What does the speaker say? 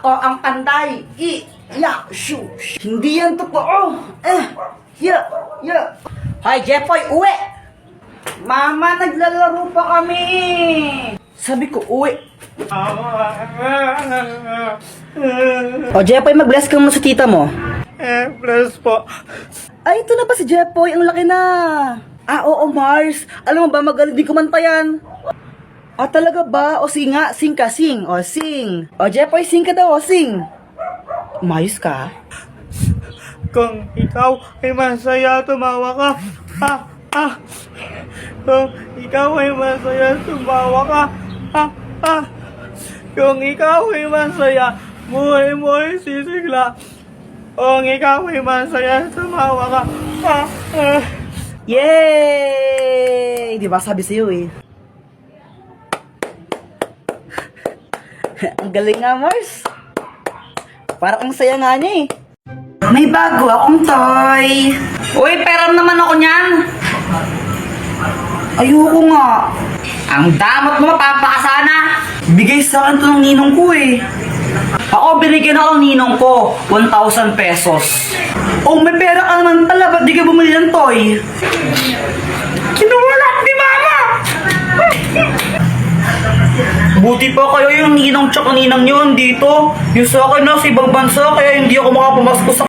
ako ang panday. Hindi yan totoo. Hoy, Jepoy, uwi! Mama, naglalaro pa kami. Sabi ko, uwi. O, Jepoy, mag-bless ka mo sa tita mo. Bless po. Ay, ito na ba si Jepoy? Ang laki na. Oo, Mars. Alam mo ba, magaling din kumanta yan. Talaga ba? O, sing nga. Sing ka, sing. O, sing. O, Jepoy, sing ka daw. O, sing. Umayos ka? Kung ikaw ay masaya, tumawa ka. Kung ikaw ay masaya, tumawa ka. Kung ikaw ay masaya, buhay mo ay sisigla. Kung ikaw ay masaya, tumawa ka. Yay! Di ba sabi sa'yo eh. Ang galing nga, Mars. Parang ang saya nga niya eh. May bago akong toy. Uy, pera naman ako niyan. Ayoko nga. Ang damot mo, mapapakasana. Bigay sa akin to ng ninong ko eh. Ako, binigyan ako ng ninong ko. 1,000 pesos. Oh, may pera ka naman pala. Ba't di ka bumili ng toy? Kinuwala ni mama. Buti pa kayo yung ninong tsaka ninang yun dito. Yung sa akin na sa ibang bansa, kaya hindi ako makapumasok sa